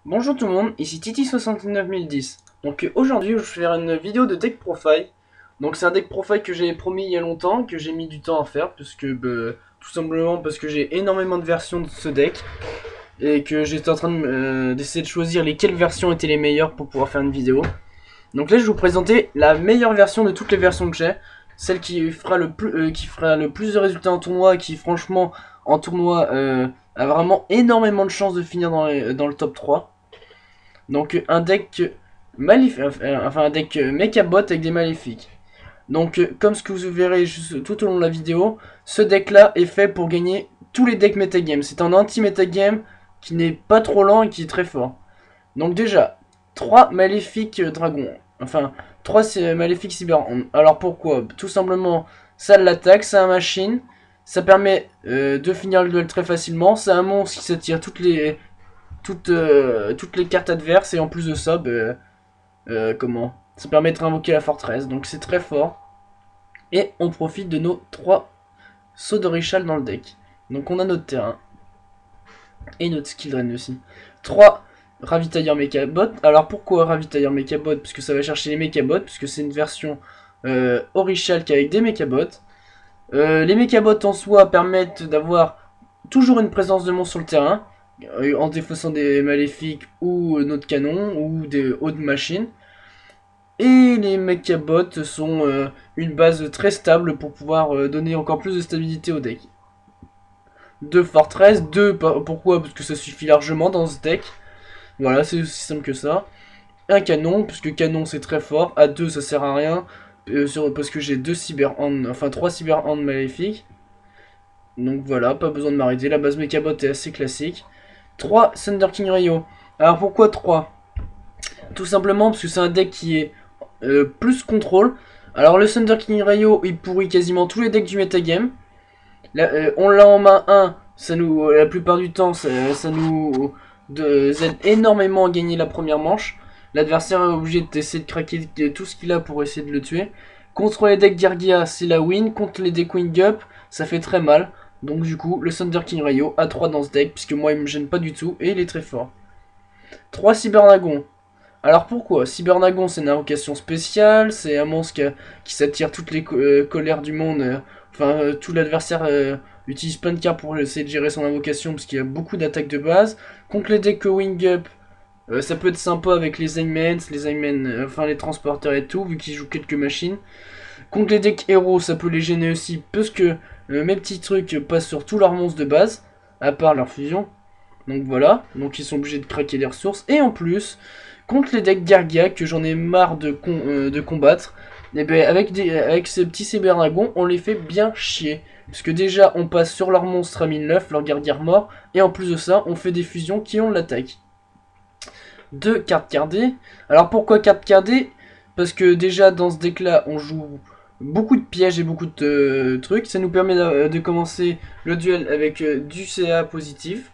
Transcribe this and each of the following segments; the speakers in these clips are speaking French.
Bonjour tout le monde, ici Titi69010. Donc aujourd'hui je vais faire une vidéo de deck profile. Donc c'est un deck profile que j'ai promis il y a longtemps, que j'ai mis du temps à faire, parce que tout simplement parce que j'ai énormément de versions de ce deck et que j'étais en train d'essayer de choisir lesquelles versions étaient les meilleures pour pouvoir faire une vidéo. Donc là je vais vous présenter la meilleure version de toutes les versions que j'ai, celle qui fera le plus de résultats en tournoi et qui franchement en tournoi a vraiment énormément de chances de finir dans le top 3. Donc un deck maléfique, enfin un deck Mechabot avec des maléfiques. Donc comme ce que vous verrez tout au long de la vidéo, ce deck là est fait pour gagner tous les decks metagame. C'est un anti-metagame qui n'est pas trop lent et qui est très fort. Donc déjà, 3 maléfiques dragons. Enfin, 3 maléfiques cyber. Alors pourquoi? Tout simplement, ça l'attaque, ça a machine. Ça permet de finir le duel très facilement. C'est un monstre qui s'attire toutes les cartes adverses et en plus de ça, comment ça permet de réinvoquer la forteresse, donc c'est très fort. Et on profite de nos 3 sauts de Richal dans le deck. Donc on a notre terrain et notre skill drain aussi. 3 ravitailleurs Mechabot. Alors pourquoi ravitailleurs Mechabot? Parce que ça va chercher les Mechabots, puisque c'est une version Orichalk avec des Mechabots. Les Mechabots en soi permettent d'avoir toujours une présence de monstres sur le terrain, en défaussant des maléfiques ou notre canon ou des hautes machines. Et les Mechabots sont une base très stable pour pouvoir donner encore plus de stabilité au deck. 2 forteresse, 2 pourquoi? Parce que ça suffit largement dans ce deck. Voilà, c'est aussi simple que ça. Un canon, puisque canon c'est très fort. À 2 ça sert à rien. Parce que j'ai 2 cyber-hand, enfin 3 cyber-hand maléfiques. Donc voilà, pas besoin de m'arrêter. La base Mechabot est assez classique. 3 Thunder King Rayo. Alors pourquoi 3? Tout simplement parce que c'est un deck qui est plus contrôle. Alors le Thunder King Rayo il pourrit quasiment tous les decks du metagame. Là, on l'a en main 1, ça nous, la plupart du temps ça nous aide énormément à gagner la première manche. L'adversaire est obligé d'essayer de craquer tout ce qu'il a pour essayer de le tuer. Contre les decks Gargia c'est la win, contre les decks Wing Up ça fait très mal. Donc du coup le Thunder King Rayo a 3 dans ce deck puisque moi il me gêne pas du tout et il est très fort. 3 Cybernagon. Alors pourquoi? Cybernagon c'est une invocation spéciale, c'est un monstre qui s'attire toutes les colères du monde. Tout l'adversaire utilise plein de cartes pour essayer de gérer son invocation parce qu'il y a beaucoup d'attaques de base. Contre les decks Wing Up, ça peut être sympa avec les Aimants, les transporteurs et tout, vu qu'ils jouent quelques machines. Contre les decks héros, ça peut les gêner aussi, parce que mes petits trucs passent sur tous leurs monstres de base, à part leur fusion. Donc voilà, donc ils sont obligés de craquer des ressources. Et en plus, contre les decks Gargia, que j'en ai marre de combattre, et ben avec ces petits cyberdragons, on les fait bien chier. Parce que déjà, on passe sur leur monstre à 1009, leur Gargia mort, et en plus de ça, on fait des fusions qui ont l'attaque. 2 cartes cardées. Alors pourquoi cartes cardées? Parce que déjà, dans ce deck-là, on joue beaucoup de pièges et beaucoup de trucs. Ça nous permet de commencer le duel avec du CA positif.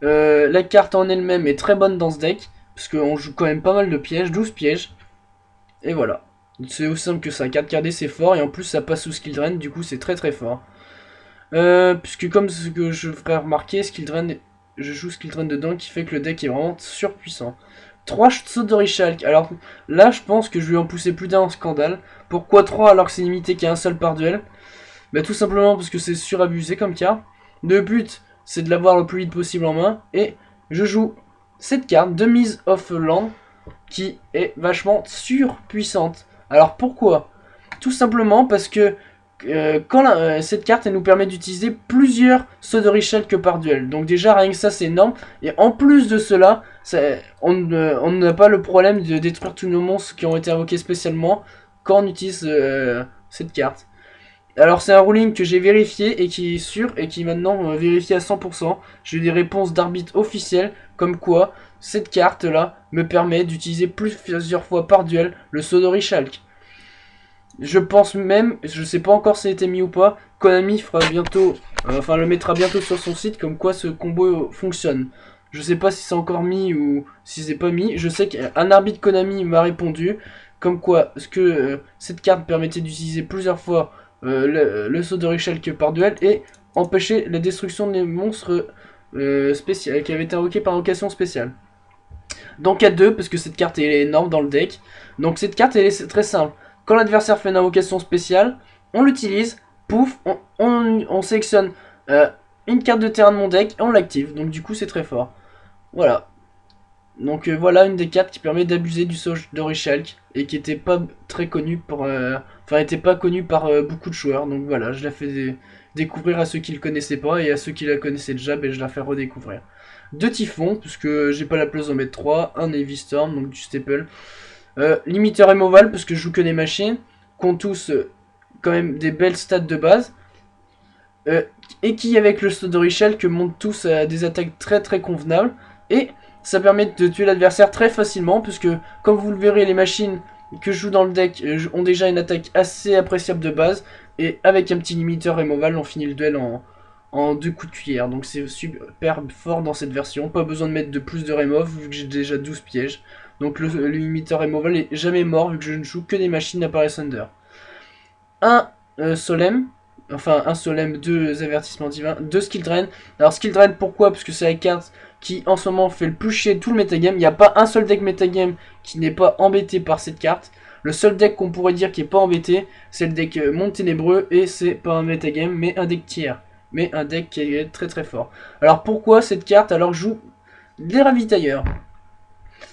La carte en elle-même est très bonne dans ce deck, parce qu'on joue quand même pas mal de pièges, 12 pièges. Et voilà. C'est aussi simple que ça, 4 cardées c'est fort, et en plus ça passe sous skill drain, du coup c'est très très fort. Puisque comme ce que je ferai remarquer, skill drain, je joue skill drain dedans, qui fait que le deck est vraiment surpuissant. 3 sauts de Richalk, alors là je pense que je vais en pousser plus d'un en scandale. Pourquoi 3 alors que c'est limité qu'à un seul par duel? Bah tout simplement parce que c'est surabusé comme carte. Le but c'est de l'avoir le plus vite possible en main. Et je joue cette carte de mise off land qui est vachement surpuissante. Alors pourquoi? Tout simplement parce que cette carte elle nous permet d'utiliser plusieurs sauts de Richel que par duel. Donc déjà rien que ça c'est énorme. Et en plus de cela, on n'a pas le problème de détruire tous nos monstres qui ont été invoqués spécialement quand on utilise cette carte. Alors c'est un ruling que j'ai vérifié et qui est sûr et qui est maintenant vérifié à 100%. J'ai eu des réponses d'arbitre officielles comme quoi cette carte là me permet d'utiliser plusieurs fois par duel le saut de Richalk. Je pense même, je sais pas encore si ça a été mis ou pas, Konami fera bientôt, le mettra bientôt sur son site comme quoi ce combo fonctionne. Je sais pas si c'est encore mis ou si c'est pas mis. Je sais qu'un arbitre Konami m'a répondu comme quoi cette carte permettait d'utiliser plusieurs fois le saut de Richelk par duel et empêcher la destruction des monstres spéciaux qui avaient été invoqués par invocation spéciale. Donc à 2 parce que cette carte est énorme dans le deck. Donc cette carte elle est très simple. Quand l'adversaire fait une invocation spéciale, on l'utilise, pouf, on sélectionne une carte de terrain de mon deck et on l'active. Donc du coup c'est très fort. Voilà. Donc voilà une des cartes qui permet d'abuser du Sodori Shulk et qui était pas très connue pour, enfin était pas connue par beaucoup de joueurs. Donc voilà, je la fais découvrir à ceux qui le connaissaient pas et à ceux qui la connaissaient déjà, ben, je la fais redécouvrir. 2 typhons puisque j'ai pas la place d'en mettre 3, un Heavy Storm donc du staple. Limiteur removal parce que je joue que des machines, qui ont tous quand même des belles stats de base. Et qui avec le Sodori Shulk montent tous à des attaques très convenables. Et ça permet de tuer l'adversaire très facilement, puisque comme vous le verrez, les machines que je joue dans le deck ont déjà une attaque assez appréciable de base. Et avec un petit limiteur removal, on finit le duel en 2 coups de cuillère. Donc c'est super fort dans cette version. Pas besoin de mettre de plus de remove, vu que j'ai déjà 12 pièges. Donc le limiteur removal est jamais mort, vu que je ne joue que des machines à Paris Thunder. Un Solem. Enfin, un Solem, 2 avertissements divins, 2 skill drain. Alors, skill drain, pourquoi? Parce que c'est la carte qui, en ce moment, fait le plus chier tout le metagame. Il n'y a pas un seul deck metagame qui n'est pas embêté par cette carte. Le seul deck qu'on pourrait dire qui n'est pas embêté, c'est le deck Monde Ténébreux. Et c'est pas un metagame, mais un deck tiers. Mais un deck qui est très fort. Alors, pourquoi cette carte alors que je joue des ravitailleurs?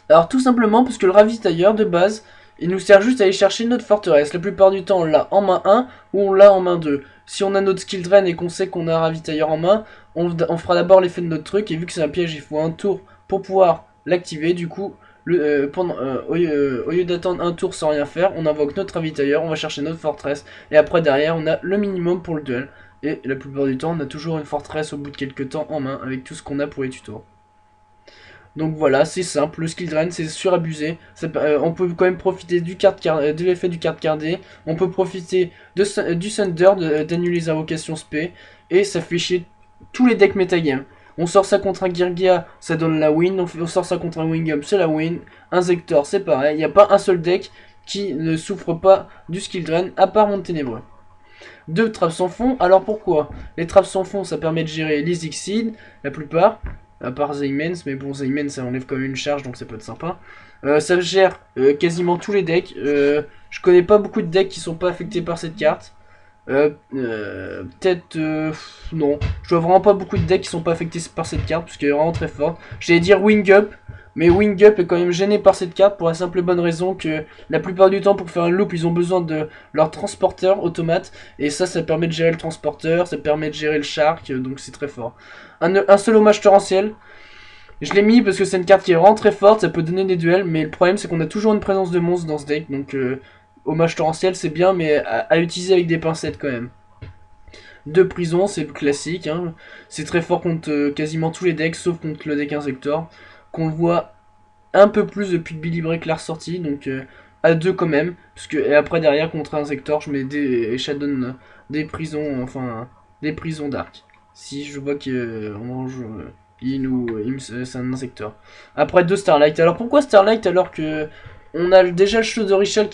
Alors, tout simplement parce que le ravitailleur, de base, il nous sert juste à aller chercher notre forteresse. La plupart du temps, on l'a en main 1 ou on l'a en main 2. Si on a notre skill drain et qu'on sait qu'on a un ravitailleur en main, on fera d'abord l'effet de notre truc. Et vu que c'est un piège, il faut un tour pour pouvoir l'activer. Du coup, au lieu d'attendre un tour sans rien faire, on invoque notre ravitailleur, on va chercher notre forteresse. Et après, derrière, on a le minimum pour le duel. Et la plupart du temps, on a toujours une forteresse au bout de quelques temps en main avec tout ce qu'on a pour les tutos. Donc voilà, c'est simple, le skill drain c'est surabusé. On peut quand même profiter de l'effet du carte cardé. On peut profiter du Thunder, d'annuler les invocations spé. Et ça fait chier tous les decks metagame. On sort ça contre un Girgia, ça donne la win. On sort ça contre un Wingup, c'est la win. Un Zector, c'est pareil. Il n'y a pas un seul deck qui ne souffre pas du skill drain, à part Monde Ténébreux. 2 trappes sans fond, alors pourquoi? Les trappes sans fond, ça permet de gérer les Xyz, la plupart. À part The Immense, mais bon, The Immense ça enlève quand même une charge donc ça peut être sympa. Ça gère quasiment tous les decks. Je connais pas beaucoup de decks qui sont pas affectés par cette carte. Peut-être non. Je vois vraiment pas beaucoup de decks qui sont pas affectés par cette carte parce qu'elle est vraiment très forte. J'allais dire Wing Up, mais Wing Up est quand même gêné par cette carte pour la simple et bonne raison que la plupart du temps pour faire un loop ils ont besoin de leur transporteur automate et ça permet de gérer le transporteur, ça permet de gérer le shark donc c'est très fort. Un seul hommage torrentiel. Je l'ai mis parce que c'est une carte qui est vraiment très forte, ça peut donner des duels, mais le problème c'est qu'on a toujours une présence de monstres dans ce deck, donc hommage torrentiel c'est bien, mais à utiliser avec des pincettes quand même. 2 prisons, c'est classique, hein. C'est très fort contre quasiment tous les decks, sauf contre le deck Insector, qu'on voit un peu plus depuis que Billy Break l'a ressorti, donc à 2 quand même, parce que, et après derrière contre Insector, je mets des Shadow, des prisons, enfin, des prisons d'arc. Si je vois qu'on mange c'est un insecteur. Après 2 Starlight. Alors pourquoi Starlight alors que on a déjà le Sodori Shulk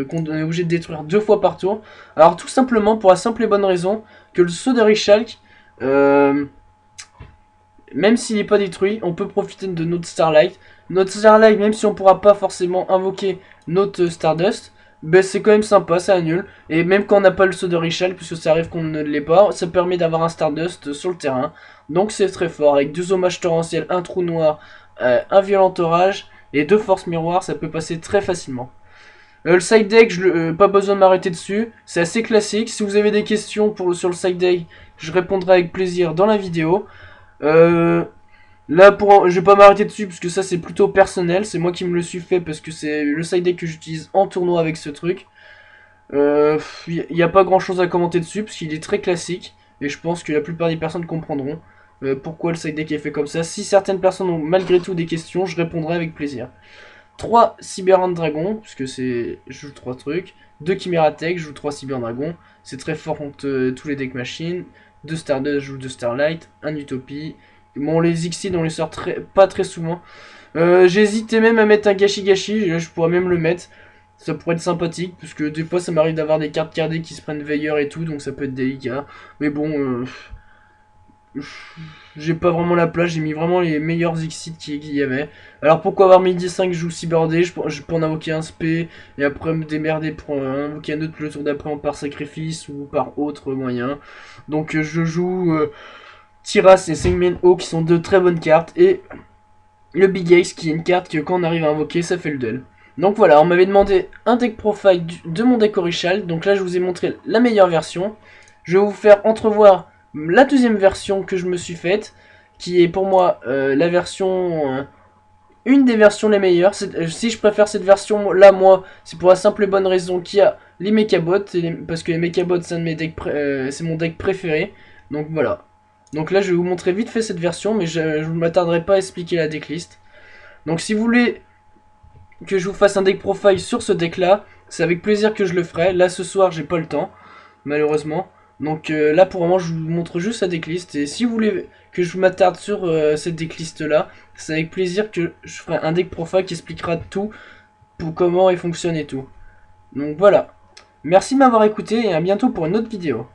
qu'on est obligé de détruire 2 fois par tour? Alors tout simplement pour la simple et bonne raison que le Sodori Shulk, même s'il n'est pas détruit, on peut profiter de notre Starlight. Notre Starlight, même si on pourra pas forcément invoquer notre Stardust, ben c'est quand même sympa, ça annule. Et même quand on n'a pas le Sodori Shulk, puisque ça arrive qu'on ne l'ait pas, ça permet d'avoir un Stardust sur le terrain. Donc c'est très fort, avec 2 hommages torrentiels, un trou noir, un violent orage et 2 forces miroirs, ça peut passer très facilement. Le side deck, pas besoin de m'arrêter dessus, c'est assez classique. Si vous avez des questions sur le side deck, je répondrai avec plaisir dans la vidéo. Là, je vais pas m'arrêter dessus parce que ça c'est plutôt personnel, c'est moi qui me le suis fait parce que c'est le side deck que j'utilise en tournoi avec ce truc. Il n'y a pas grand chose à commenter dessus parce qu'il est très classique et je pense que la plupart des personnes comprendront pourquoi le side deck est fait comme ça. Si certaines personnes ont malgré tout des questions, je répondrai avec plaisir. 3 Cyberhand Dragon, puisque je joue 3 trucs. 2 Chimera Tech, je joue 3 Cyber Dragon. C'est très fort contre tous les deck machines. 2 Stardust, je joue 2 Starlight. 1 Utopie. Bon, les Xyz, on les sort pas très souvent. J'hésitais même à mettre un Gashi Gashi, je pourrais même le mettre. Ça pourrait être sympathique, parce que des fois ça m'arrive d'avoir des cartes cardées qui se prennent veilleur et tout, donc ça peut être délicat. Mais bon, j'ai pas vraiment la place, j'ai mis vraiment les meilleurs exits qu'il y avait. Alors pourquoi avoir mis 10-5, je joue Cyberdé, je peux en invoquer un spé, et après me démerder pour invoquer un autre le tour d'après par sacrifice ou par autre moyen. Donc je joue Tiras et Sengmen Ho qui sont deux très bonnes cartes, et le Big Ace qui est une carte que quand on arrive à invoquer, ça fait le duel. Donc voilà, on m'avait demandé un deck profile de mon deck Orichal, donc là je vous ai montré la meilleure version. Je vais vous faire entrevoir la deuxième version que je me suis faite, qui est pour moi la version... une des versions les meilleures. Si je préfère cette version là, moi, c'est pour la simple et bonne raison qu'il y a les Mechabots, parce que les Mechabots c'est c'est mon deck préféré. Donc voilà. Donc là je vais vous montrer vite fait cette version, mais je ne m'attarderai pas à expliquer la decklist. Donc si vous voulez que je vous fasse un deck profile sur ce deck là, c'est avec plaisir que je le ferai. Là ce soir j'ai pas le temps, malheureusement. Donc là pour le moment je vous montre juste la decklist. Et si vous voulez que je m'attarde sur cette decklist là, c'est avec plaisir que je ferai un deck profile qui expliquera tout, pour comment il fonctionne et tout. Donc voilà. Merci de m'avoir écouté et à bientôt pour une autre vidéo.